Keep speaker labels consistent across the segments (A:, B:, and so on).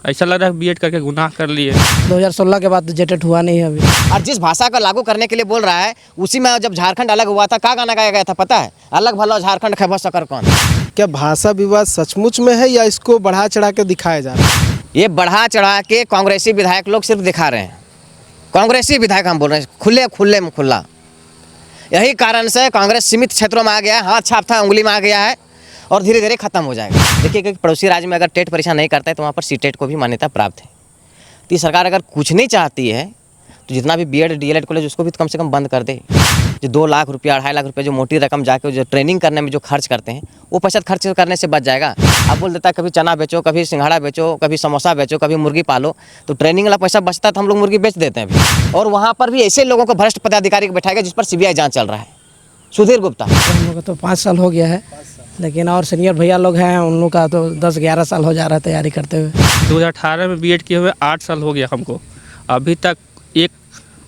A: ऐसा लग रहा है बीएड करके गुनाह कर लिए।
B: 2016 के बाद जेटेट हुआ नहीं है अभी।
C: और जिस भाषा का लागू करने के लिए बोल रहा है, उसी में जब झारखंड अलग हुआ था, क्या गाना गाया गया था पता है? अलग भला झारखंड खैबर सकर कौन।
D: क्या भाषा विवाद सचमुच में है या इसको बढ़ा चढ़ा के दिखाया जा रहा है?
C: ये बढ़ा चढ़ा के कांग्रेसी विधायक लोग सिर्फ दिखा रहे हैं। कांग्रेसी विधायक हम बोल रहे हैं, खुले में खुला। यही कारण से कांग्रेस सीमित क्षेत्रों में आ गया है, हाथ छाप था उंगली में आ गया है और धीरे धीरे खत्म हो जाएगा। देखिए कि पड़ोसी राज्य में अगर टेट परीक्षा नहीं करता है तो वहाँ पर सीटेट को भी मान्यता प्राप्त है। तो ये सरकार अगर कुछ नहीं चाहती है तो जितना भी बीएड डीएलएड कॉलेज उसको भी कम से कम बंद कर दे। जो 2 लाख रुपया 2.5 लाख रुपये जो मोटी रकम जाके जो ट्रेनिंग करने में जो खर्च करते हैं, वो पैसा खर्च करने से बच जाएगा। अब बोल देता है कभी चना बेचो, कभी सिंघाड़ा बेचो, कभी समोसा बेचो, कभी मुर्गी पालो, तो ट्रेनिंग वाला पैसा बचता है तो हम लोग मुर्गी बेच देते हैं अभी। और वहाँ पर भी ऐसे लोगों को भ्रष्ट पदाधिकारी को बैठाएगा जिस पर सीबीआई जाँच चल रहा है। सुधीर गुप्ता
B: हम लोग का तो 5 साल हो गया है, लेकिन और सीनियर भैया लोग हैं उन लोग का तो 10-11 साल हो जा रहा है तैयारी करते हुए।
A: 2018 में बीएड किए हुए 8 साल हो गया हमको, अभी तक एक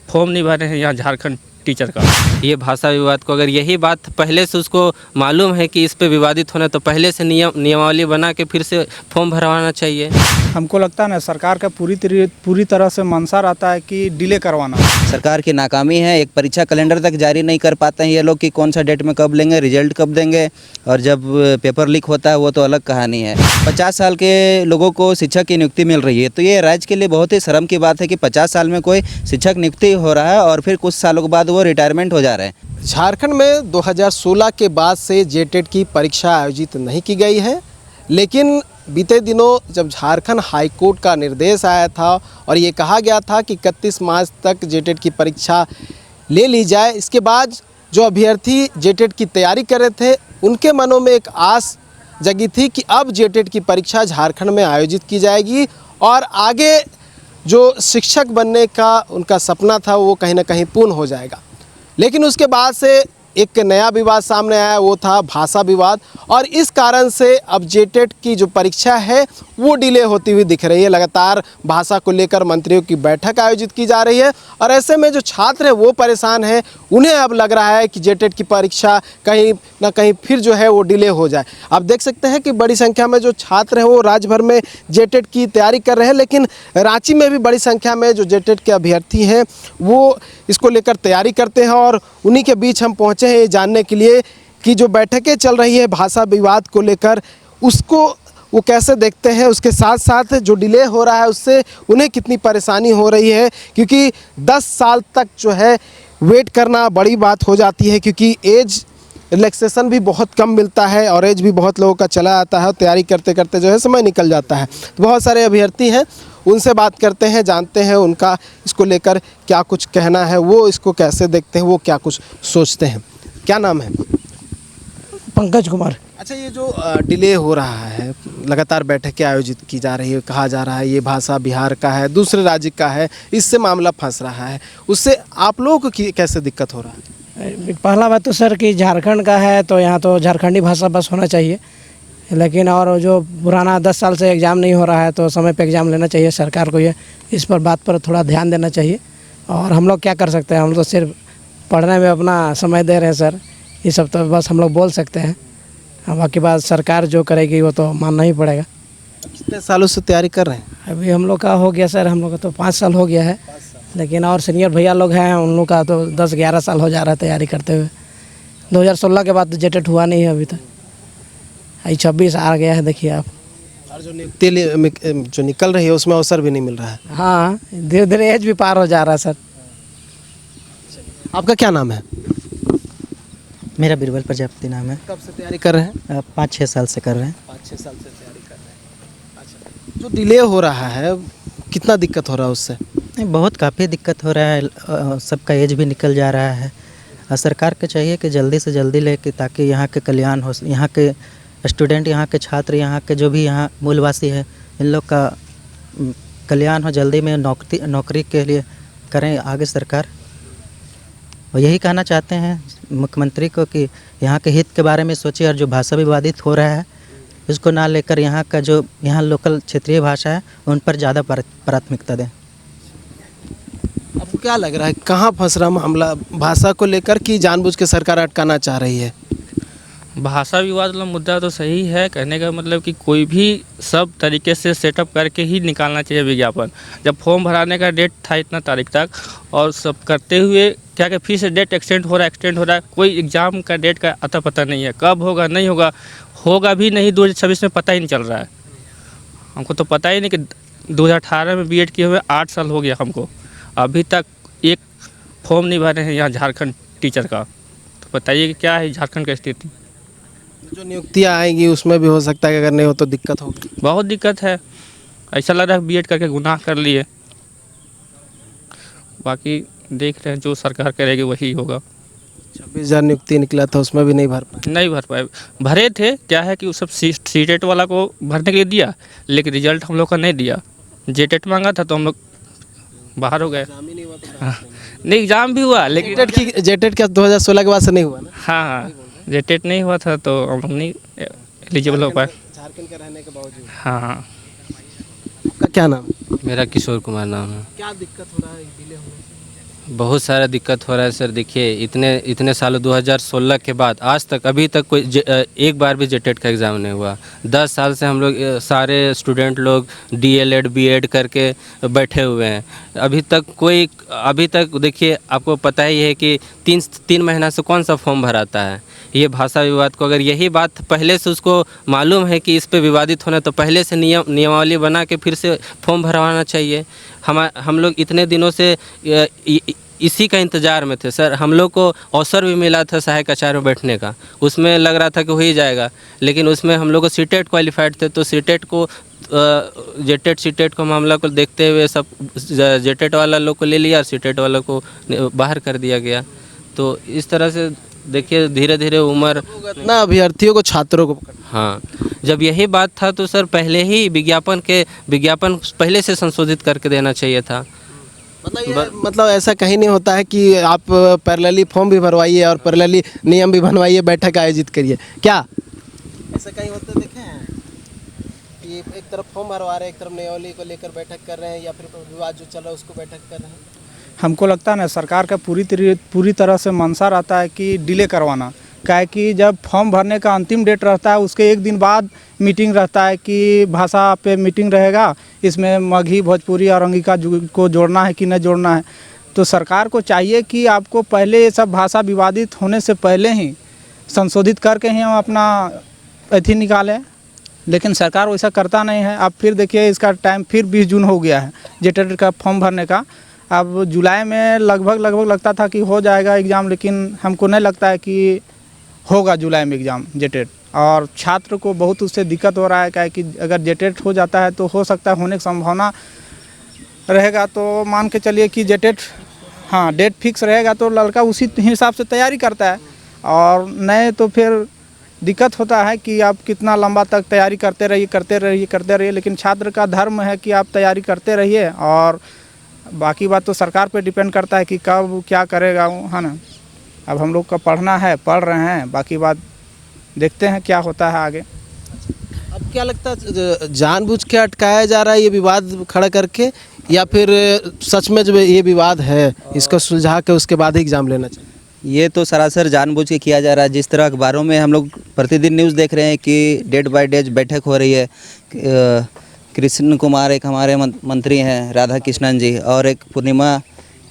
A: फॉर्म नहीं भरे हैं यहाँ झारखंड टीचर का।
E: ये भाषा विवाद को अगर यही बात पहले से उसको मालूम है कि इस पे विवादित होना, तो पहले से नियमावली बना के फिर से फॉर्म भरवाना चाहिए।
F: हमको लगता है ना सरकार का पूरी तरह से मंशा रहता है कि डिले करवाना।
G: सरकार की नाकामी है, एक परीक्षा कैलेंडर तक जारी नहीं कर पाते हैं ये लोग कि कौन सा डेट में कब लेंगे, रिजल्ट कब देंगे, और जब पेपर लीक होता है वो तो अलग कहानी है। 50 साल के लोगों को शिक्षक की नियुक्ति मिल रही है, तो ये राज्य के लिए बहुत ही शर्म की बात है कि 50 साल में कोई शिक्षक नियुक्ति हो रहा है और फिर कुछ सालों के बाद वो रिटायरमेंट हो जा रहे हैं।
D: झारखंड में 2016 के बाद से जेटेट की परीक्षा आयोजित नहीं की गई है, लेकिन बीते दिनों जब झारखंड हाई कोर्ट का निर्देश आया था और ये कहा गया था कि 31 मार्च तक जेटेट की परीक्षा ले ली जाए, इसके बाद जो अभ्यर्थी जेटेट की तैयारी कर रहे थे उनके मनों में एक आस जगी थी कि अब जेटेट की परीक्षा झारखंड में आयोजित की जाएगी और आगे जो शिक्षक बनने का उनका सपना था वो कहीं ना कहीं पूर्ण हो जाएगा। लेकिन उसके बाद से एक नया विवाद सामने आया, वो था भाषा विवाद, और इस कारण से अब जेटेट की जो परीक्षा है वो डिले होती हुई दिख रही है। लगातार भाषा को लेकर मंत्रियों की बैठक आयोजित की जा रही है और ऐसे में जो छात्र हैं वो परेशान हैं। उन्हें अब लग रहा है कि जेटेट की परीक्षा कहीं ना कहीं फिर जो है वो डिले हो जाए। आप देख सकते हैं कि बड़ी संख्या में जो छात्र हैं वो राज्य भर में जेटेट की तैयारी कर रहे हैं, लेकिन रांची में भी बड़ी संख्या में जो जेटेट के अभ्यर्थी हैं वो इसको लेकर तैयारी करते हैं और उन्हीं के बीच हम पहुँचे हैं ये जानने के लिए कि जो बैठकें चल रही है भाषा विवाद को लेकर उसको वो कैसे देखते हैं, उसके साथ साथ जो डिले हो रहा है उससे उन्हें कितनी परेशानी हो रही है, क्योंकि 10 साल तक जो है वेट करना बड़ी बात हो जाती है, क्योंकि एज रिलैक्सेशन भी बहुत कम मिलता है और एज भी बहुत लोगों का चला आता है और तैयारी करते करते जो है समय निकल जाता है। तो बहुत सारे अभ्यर्थी हैं, उनसे बात करते हैं, जानते हैं उनका इसको लेकर क्या कुछ कहना है, वो इसको कैसे देखते हैं, वो क्या कुछ सोचते हैं। क्या नाम है?
B: पंकज कुमार।
D: अच्छा, ये जो डिले हो रहा है, लगातार बैठकें आयोजित की जा रही है, कहा जा रहा है ये भाषा बिहार का है, दूसरे राज्य का है, इससे मामला फंस रहा है, उससे आप लोगों को कैसे दिक्कत हो रहा है?
B: पहला बात तो सर कि झारखंड का है तो यहाँ तो झारखंडी भाषा बस होना चाहिए, लेकिन और जो पुराना 10 साल से एग्ज़ाम नहीं हो रहा है तो समय पे एग्ज़ाम लेना चाहिए। सरकार को ये इस पर बात पर थोड़ा ध्यान देना चाहिए। और हम लोग क्या कर सकते हैं, हम तो सिर्फ पढ़ने में अपना समय दे रहे हैं सर, ये सब तो बस हम लोग बोल सकते हैं। बाकी बात सरकार जो करेगी वो तो मानना ही पड़ेगा।
D: कितने सालों से तैयारी कर रहे हैं?
B: अभी हम लोग का हो गया सर, हम लोग का तो 5 साल हो गया है, लेकिन और सीनियर भैया लोग हैं उन लोग का तो 10-11 साल हो जा रहा है तैयारी करते हुए। 2016 के बाद तो जेटेट हुआ नहीं है अभी तक, 26 आ गया है देखिए आप।
D: और जो नियुक्ति जो निकल रही है उसमें अवसर भी नहीं मिल रहा है।
B: हाँ, धीरे धीरे एज भी पार हो जा रहा है सर।
D: आपका क्या नाम है?
H: मेरा बीरबल प्रजापति नाम है।
D: कब से तैयारी कर रहे हैं?
H: 5-6 साल से कर रहे हैं।
D: 5-6 साल से तैयारी कर रहे हैं। अच्छा, जो डिले हो रहा है कितना दिक्कत हो रहा है उससे?
H: नहीं, बहुत काफ़ी दिक्कत हो रहा है, सबका एज भी निकल जा रहा है। सरकार को चाहिए कि जल्दी से जल्दी लेके ताकि यहाँ के कल्याण हो, यहाँ के स्टूडेंट, यहाँ के छात्र, यहाँ के जो भी यहाँ मूलवासी है इन लोग का कल्याण हो, जल्दी में नौकरी के लिए करें आगे सरकार। और यही कहना चाहते हैं मुख्यमंत्री को कि यहाँ के हित के बारे में सोचे और जो भाषा विवादित हो रहा है इसको ना लेकर यहाँ का जो यहाँ लोकल क्षेत्रीय भाषा है उन पर ज़्यादा प्राथमिकता दें।
D: आपको क्या लग रहा है कहाँ फंस रहा मामला भाषा को लेकर कि जानबूझ के सरकार अटकाना चाह रही है?
A: भाषा विवाद वाला मुद्दा तो सही है। कहने का मतलब कि कोई भी सब तरीके से सेटअप करके ही निकालना चाहिए विज्ञापन। जब फॉर्म भराने का डेट था इतना तारीख तक, और सब करते हुए क्या कि फिर से डेट एक्सटेंड हो रहा है। कोई एग्ज़ाम का डेट का अता पता नहीं है, कब होगा नहीं होगा, होगा भी नहीं 2026 में, पता ही नहीं चल रहा है। हमको तो पता ही नहीं कि 2018 में बीएड किए हुए 8 साल हो गया हमको, अभी तक एक फॉर्म नहीं भरे हैं यहाँ झारखंड टीचर का। तो बताइए कि क्या है झारखंड की स्थिति।
D: जो नियुक्तियाँ आएंगी उसमें भी हो सकता है कि अगर नहीं हो तो दिक्कत होगी।
A: बहुत दिक्कत है, ऐसा लग रहा है बीएड करके गुनाह कर लिए। बाकी देख रहे हैं जो सरकार करेगी वही होगा।
D: 26,000 नियुक्ति निकला था, उसमें भी नहीं भर पाए।
A: नहीं भर पाए, भरे थे। क्या है कि वो सब सीटेट वाला को भरने के लिए दिया, लेकिन रिजल्ट हम लोग का नहीं दिया। जेटेट मांगा था तो हम लोग बाहर हो गए। हाँ, नहीं एग्ज़ाम भी हुआ लेकिन
D: जेटेट का 2016 के बाद से नहीं हुआ ना।
A: हाँ, जेटेट नहीं हुआ था तो हम लोग नहीं एलिजिबल हो पाए।
D: झारखंड के रहने के बावजूद।
A: हाँ।
D: आपका क्या नाम है?
E: मेरा किशोर कुमार नाम है।
D: क्या दिक्कत हो रहा है डिले होने से?
E: बहुत सारा दिक्कत हो रहा है सर। देखिए इतने सालों 2016 के बाद आज तक अभी तक कोई एक बार भी जेटेट का एग्ज़ाम नहीं हुआ। 10 साल से हम लोग सारे स्टूडेंट लोग डीएलएड बीएड करके बैठे हुए हैं। अभी तक देखिए आपको पता ही है कि तीन महीना से कौन सा फॉर्म भराता है। ये भाषा विवाद को अगर यही बात पहले से उसको मालूम है कि इस पे विवादित होना, तो पहले से नियमावली बना के फिर से फॉर्म भरवाना चाहिए। हम लोग इतने दिनों से इसी का इंतज़ार में थे सर। हम लोग को अवसर भी मिला था सहायक आचार्य में बैठने का, उसमें लग रहा था कि हो ही जाएगा, लेकिन उसमें हम लोग को सीटेट क्वालिफाइड थे। तो सीटेट को जेटेट को मामला को देखते हुए सब जेटेट वाला लोग को ले लिया, सीटेट वाला को बाहर कर दिया गया। तो इस तरह से देखिए धीरे धीरे उम्र
D: ना अभ्यर्थियों को, छात्रों को।
E: हाँ, जब यही बात था तो सर पहले ही विज्ञापन पहले से संशोधित करके देना चाहिए था।
D: मतलब ऐसा कहीं नहीं होता है कि आप पैरेलली फॉर्म भी भरवाइए और पैरेलली नियम भी बनवाइए, बैठक आयोजित करिए। क्या ऐसा कहीं होता देखे हैं कि एक तरफ फॉर्म भरवा रहे हैं, एक तरफ नियमावली को लेकर बैठक कर रहे हैं, या फिर विवाद जो चल रहा है उसको बैठक कर रहे हैं?
F: हमको लगता है ना सरकार का पूरी तरह से मंशा रहता है कि डिले करवाना। क्या है कि जब फॉर्म भरने का अंतिम डेट रहता है उसके एक दिन बाद मीटिंग रहता है कि भाषा पे मीटिंग रहेगा, इसमें मगही, भोजपुरी और अंगिका को जोड़ना है कि नहीं जोड़ना है। तो सरकार को चाहिए कि आपको पहले ये सब भाषा विवादित होने से पहले ही संशोधित करके ही हम अपना अथी निकालें, लेकिन सरकार वैसा करता नहीं है। अब फिर देखिए इसका टाइम फिर 20 जून हो गया है जेटेट का फॉर्म भरने का। अब जुलाई में लगभग लगता था कि हो जाएगा एग्ज़ाम, लेकिन हमको नहीं लगता है कि होगा जुलाई में एग्ज़ाम जेटेट। और छात्र को बहुत उससे दिक्कत हो रहा है, क्या है कि अगर जेटेट हो जाता है तो हो सकता है होने की संभावना रहेगा। तो मान के चलिए कि जेटेट, हाँ, डेट फिक्स रहेगा तो लड़का उसी हिसाब से तैयारी करता है, और नहीं तो फिर दिक्कत होता है कि आप कितना लंबा तक तैयारी करते रहिए। लेकिन छात्र का धर्म है कि आप तैयारी करते रहिए, और बाकी बात तो सरकार पे डिपेंड करता है कि कब क्या करेगा, है ना। अब हम लोग का पढ़ना है, पढ़ रहे हैं, बाकी बात देखते हैं क्या होता है आगे।
D: अब क्या लगता है जानबूझ के अटकाया जा रहा है ये विवाद खड़ा करके, या फिर सच में जो ये विवाद है इसको सुलझा के उसके बाद ही एग्ज़ाम लेना चाहिए?
G: ये तो सरासर जानबूझ के किया जा रहा है। जिस तरह अखबारों में हम लोग प्रतिदिन न्यूज़ देख रहे हैं कि डेट बाय डेट बैठक हो रही है। कृष्ण कुमार एक हमारे मंत्री हैं, राधा कृष्णन जी, और एक पूर्णिमा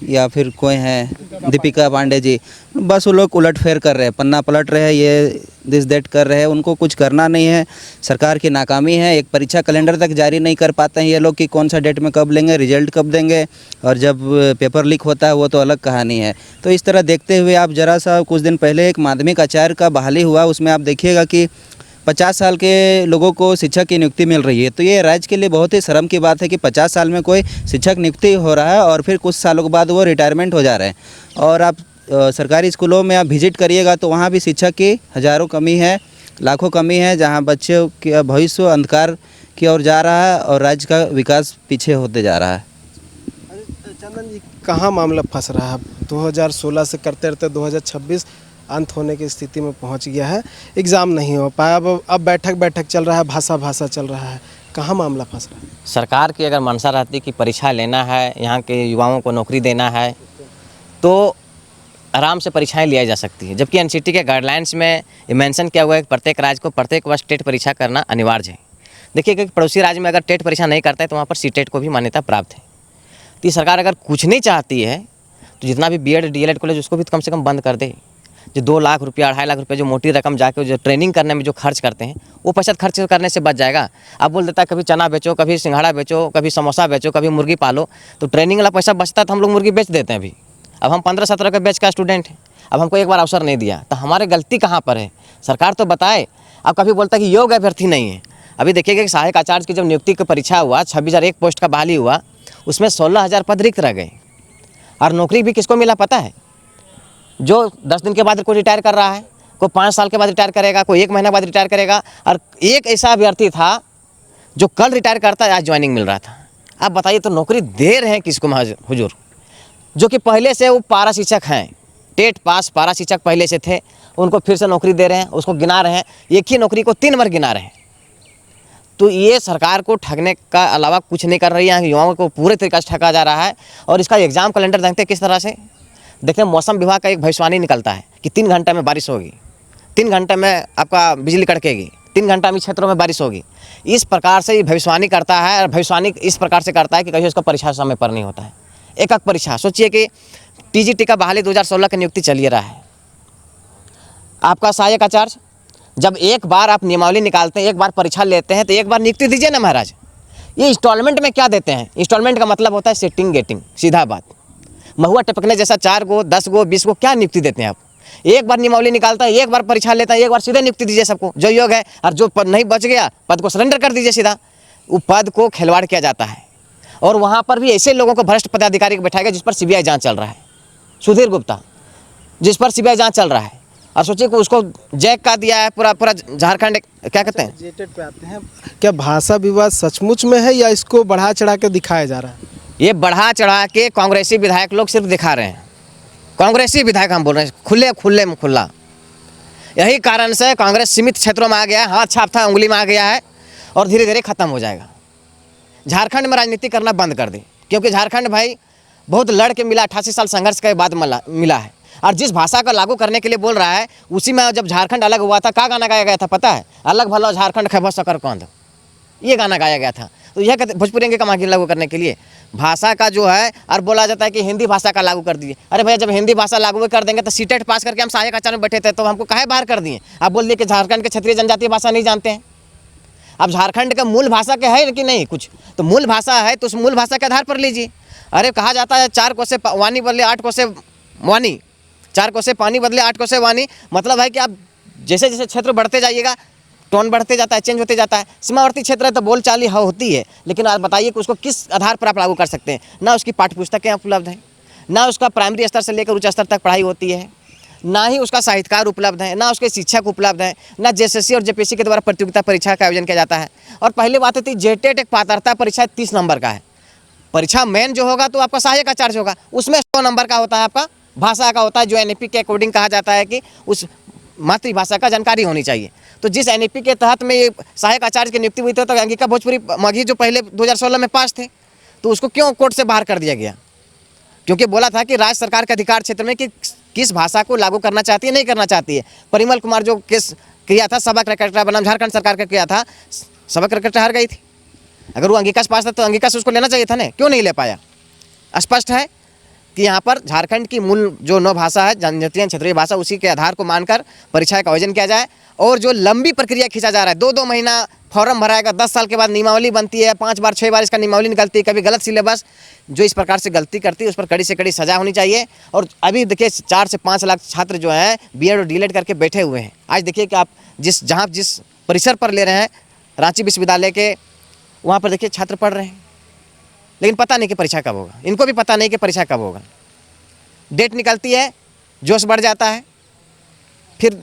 G: या फिर कोई हैं दीपिका पांडे जी। बस वो लोग उलटफेर कर रहे हैं, पन्ना पलट रहे हैं, ये दिस दैट कर रहे हैं। उनको कुछ करना नहीं है, सरकार की नाकामी है। एक परीक्षा कैलेंडर तक जारी नहीं कर पाते हैं ये लोग कि कौन सा डेट में कब लेंगे, रिजल्ट कब देंगे, और जब पेपर लीक होता है वो तो अलग कहानी है। तो इस तरह देखते हुए आप ज़रा सा कुछ दिन पहले एक माध्यमिक आचार्य का बहाली हुआ, उसमें आप देखिएगा कि 50 साल के लोगों को शिक्षक की नियुक्ति मिल रही है। तो ये राज्य के लिए बहुत ही शर्म की बात है कि 50 साल में कोई शिक्षक नियुक्ति हो रहा है और फिर कुछ सालों के बाद वो रिटायरमेंट हो जा रहे हैं। और आप सरकारी स्कूलों में आप विजिट करिएगा तो वहाँ भी शिक्षक की हज़ारों कमी है, लाखों कमी है, जहाँ बच्चों का भविष्य अंधकार की ओर जा रहा है और राज्य का विकास पीछे होते जा रहा है।
D: चंदन जी, कहाँ मामला फंस रहा है? 2016 से करते रहते 2026 अंत होने की स्थिति में पहुंच गया है, एग्ज़ाम नहीं हो पाया, अब बैठक चल रहा है, भाषा चल रहा है। कहाँ मामला फंस रहा है?
C: सरकार की अगर मंशा रहती कि परीक्षा लेना है, यहाँ के युवाओं को नौकरी देना है, तो आराम से परीक्षाएं लिया जा सकती है, जबकि एनसीटी के गाइडलाइंस में ये मेंशन किया हुआ है कि प्रत्येक राज्य को प्रत्येक वर्ष टेट परीक्षा करना अनिवार्य है। देखिए कि पड़ोसी राज्य में अगर टेट परीक्षा नहीं करता है तो वहाँ पर सीटेट को भी मान्यता प्राप्त है। तो ये सरकार अगर कुछ नहीं चाहती है तो जितना भी बीएड डीएलएड कॉलेज उसको भी कम से कम बंद कर दे। जो 2 लाख रुपया 2.5 लाख रुपये जो मोटी रकम जाके जो ट्रेनिंग करने में जो खर्च करते हैं वो पैसा खर्च करने से बच जाएगा। अब बोल देता है कभी चना बेचो, कभी सिंघाड़ा बेचो, कभी समोसा बेचो, कभी मुर्गी पालो, तो ट्रेनिंग वाला पैसा बचता तो हम लोग मुर्गी बेच देते हैं। अभी अब हम 15-17 का बैच का स्टूडेंट हैं, अब हमको एक बार अवसर नहीं दिया तो हमारी गलती कहाँ पर है? सरकार तो बताए। अब कभी बोलता है कि योग्य अभ्यर्थी नहीं है। अभी देखिएगा कि सहायक आचार्य की जब नियुक्ति की परीक्षा हुआ 26,001 पोस्ट का बहाली हुआ, उसमें 16,000 पद रिक्त रह गए। और नौकरी भी किसको मिला पता है? जो 10 दिन के बाद कोई रिटायर कर रहा है, कोई 5 साल के बाद रिटायर करेगा, कोई 1 महीना बाद रिटायर करेगा। और एक ऐसा अभ्यर्थी था जो कल रिटायर करता है, आज ज्वाइनिंग मिल रहा था। आप बताइए तो नौकरी दे रहे हैं किसको हुजूर? जो कि पहले से वो पारा शिक्षक हैं, टेट पास पारा शिक्षक पहले से थे, उनको फिर से नौकरी दे रहे हैं, उसको गिना रहे हैं, एक ही नौकरी को 3 बार गिना रहे हैं। तो ये सरकार को ठगने का अलावा कुछ नहीं कर रही है। युवाओं को पूरे तरीके से ठगा जा रहा है। और इसका एग्जाम कैलेंडर देखते हैं किस तरह से। देखते हैं मौसम विभाग का एक भविष्यवाणी निकलता है कि 3 घंटे में बारिश होगी, 3 घंटे में आपका बिजली कड़केगी, 3 घंटा में क्षेत्रों में बारिश होगी। इस प्रकार से ये भविष्यवाणी करता है। और भविष्यवाणी इस प्रकार से करता है कि कहीं उसका परीक्षा समय पर नहीं होता है। एक परीक्षा सोचिए कि टीजीटी का बहाली 2016 की नियुक्ति चलिए रहा है। आपका सहायक आचार्य जब एक बार आप नियमावली निकालते हैं, एक बार परीक्षा लेते हैं, तो एक बार नियुक्ति दीजिए ना महाराज। ये इंस्टॉलमेंट में क्या देते हैं? इंस्टॉलमेंट का मतलब होता है सेटिंग गेटिंग, सीधा बात। महुआ टपकने जैसा 4 गो 10 गो 20 गो क्या नियुक्ति देते हैं आप? एक बार नियमावली निकालता है, एक बार परीक्षा लेता है, एक बार सीधे नियुक्ति दीजिए सबको जो योग है। और जो पद नहीं बच गया पद को सरेंडर कर दीजिए सीधा। वो पद को खिलवाड़ किया जाता है। और वहाँ पर भी ऐसे लोगों को भ्रष्ट पदाधिकारी को बैठाएगा जिस पर सीबीआई जांच चल रहा है। सुधीर गुप्ता जिस पर सीबीआई जांच चल रहा है। और सोचिए कि उसको जैक का दिया है पूरा झारखंड, क्या कहते हैं?
D: जेटेट पे आते हैं। क्या भाषा विवाद सचमुच में है या इसको बढ़ा चढ़ा के दिखाया जा रहा है?
C: ये बढ़ा चढ़ा के कांग्रेसी विधायक लोग सिर्फ दिखा रहे हैं। कांग्रेसी विधायक हम बोल रहे हैं, खुले में खुला। यही कारण से कांग्रेस सीमित क्षेत्रों में आ गया है, हाथ छापता उंगली में आ गया है और धीरे धीरे खत्म हो जाएगा। झारखंड में राजनीति करना बंद कर दे, क्योंकि झारखंड भाई बहुत लड़ के मिला, 88 साल संघर्ष के बाद मिला है। और जिस भाषा का लागू करने के लिए बोल रहा है, उसी में जब झारखंड अलग हुआ था क्या गाना गाया गया था पता है? अलग भलो झारखंड खैबो सकर कौंध, ये गाना गाया गया था। तो यह कहते भोजपुरी के कमा लागू करने के लिए भाषा का जो है, और बोला जाता है कि हिंदी भाषा का लागू कर दीजिए। अरे भैया जब हिंदी भाषा लागू कर देंगे तो सीटेट पास करके हम सहायक आचार्य में बैठे थे, तो हमको काहे बाहर कर दिए? आप बोल दिए कि झारखंड के क्षेत्रीय जनजातीय भाषा नहीं जानते हैं। अब झारखंड का मूल भाषा क्या है कि नहीं कुछ, तो मूल भाषा है तो उस मूल भाषा के आधार पर लीजिए। अरे कहा जाता है 4 कोसे वाणी बदले 8 कोसे वाणी, 4 कोसे पानी बदले 8 कोसे वाणी। मतलब है कि आप जैसे जैसे क्षेत्र बढ़ते जाइएगा, टोन बढ़ते जाता है, चेंज होते जाता है। सीमावर्ती क्षेत्र है तो बोलचाल होती है, लेकिन आप बताइए कि उसको किस आधार पर आप लागू कर सकते हैं? ना उसकी पाठ्य पुस्तकें उपलब्ध हैं, ना उसका प्राइमरी स्तर से लेकर उच्च स्तर तक पढ़ाई होती है, ना ही उसका साहित्यकार उपलब्ध है, ना उसके शिक्षक उपलब्ध हैं, ना जेएसएससी और जेपीएससी के द्वारा प्रतियोगिता परीक्षा का आयोजन किया जाता है। और पहली बात थी जेटेट एक पात्रता परीक्षा 30 नंबर का है। परीक्षा मेन जो होगा तो आपका सहायक आचार्य होगा, उसमें 100 नंबर का होता है, आपका भाषा का होता है, जो एनईपी के अकॉर्डिंग कहा जाता है कि उस मातृभाषा का जानकारी होनी चाहिए। तो जिस एनईपी के तहत में ये सहायक आचार्य की नियुक्ति हुई थी, तो अंगिका भोजपुरी मघी जो पहले 2016 में पास थे, तो उसको क्यों कोर्ट से बाहर कर दिया गया? क्योंकि बोला था कि राज्य सरकार के अधिकार क्षेत्र में कि किस भाषा को लागू करना चाहती है, नहीं करना चाहती है। परिमल कुमार जो केस किया था सभा क्रिकेटर बनाम झारखंड सरकार का किया था, सभा क्रिकेटर हार गई थी। अगर वो अंगिका से पास था तो अंगिका से उसको लेना चाहिए था ना, क्यों नहीं ले पाया? स्पष्ट है कि यहाँ पर झारखंड की मूल जो 9 भाषा है, जनजातीय क्षेत्रीय भाषा, उसी के आधार को मानकर परीक्षा का आयोजन किया जाए। और जो लंबी प्रक्रिया खींचा जा रहा है, 2-2 महीना फॉर्म भराएगा, 10 साल के बाद नियमावली बनती है, 5 बार 6 बार इसका नियमावली निकलती है, कभी गलत सिलेबस, जो इस प्रकार से गलती करती है उस पर कड़ी से कड़ी सजा होनी चाहिए। और अभी देखिए 4 से 5 लाख छात्र जो हैं बीएड और डीएलएड करके बैठे हुए हैं। आज देखिए कि आप जिस परिसर पर ले रहे हैं, रांची विश्वविद्यालय के, वहाँ पर देखिए छात्र पढ़ रहे हैं, लेकिन पता नहीं कि परीक्षा कब होगा। इनको भी पता नहीं कि परीक्षा कब होगा। डेट निकलती है, जोश बढ़ जाता है, फिर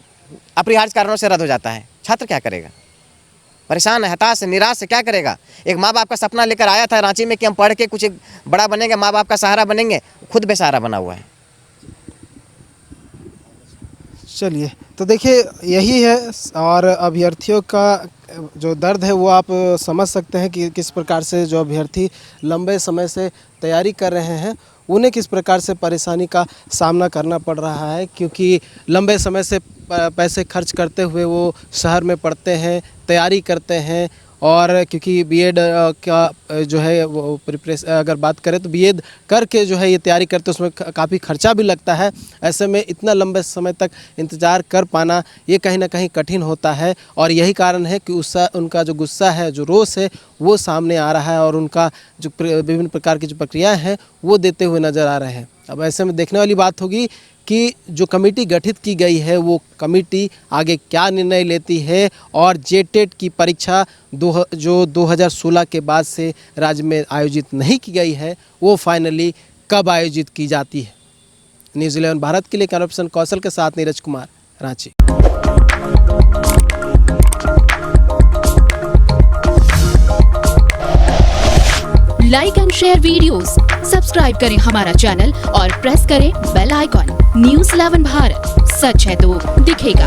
C: अपरिहार्य कारणों से रद्द हो जाता है। छात्र क्या करेगा? परेशान है, हताश है, निराश है, क्या करेगा? एक माँ बाप का सपना लेकर आया था रांची में कि हम पढ़ के कुछ एक बड़ा बनेंगे, माँ बाप का सहारा बनेंगे, खुद बेसहारा बना हुआ है।
D: चलिए, तो देखिए यही है। और अभ्यर्थियों का जो दर्द है वो आप समझ सकते हैं कि किस प्रकार से जो अभ्यर्थी लंबे समय से तैयारी कर रहे हैं उन्हें किस प्रकार से परेशानी का सामना करना पड़ रहा है, क्योंकि लंबे समय से पैसे खर्च करते हुए वो शहर में पढ़ते हैं, तैयारी करते हैं। और क्योंकि बीएड का जो है वो अगर बात करें तो बीएड करके जो है ये तैयारी करते उसमें काफ़ी खर्चा भी लगता है। ऐसे में इतना लंबे समय तक इंतज़ार कर पाना ये कहीं ना कहीं कठिन होता है और यही कारण है कि उनका जो गुस्सा है, जो रोष है वो सामने आ रहा है और उनका जो विभिन्न प्रकार की जो प्रक्रियाएँ हैं वो देते हुए नज़र आ रहे हैं। अब ऐसे में देखने वाली बात होगी कि जो कमेटी गठित की गई है वो कमेटी आगे क्या निर्णय लेती है और जेटेट की परीक्षा जो 2016 के बाद से राज्य में आयोजित नहीं की गई है वो फाइनली कब आयोजित की जाती है। न्यूज़ 11 भारत के लिए कैमरा पर्सन कौशल के साथ Neeraj Kumar, Ranchi.
I: Like and share videos, subscribe करें हमारा चैनल और प्रेस करें बेल आइकॉन। न्यूज़ 11 भारत, सच है तो दिखेगा।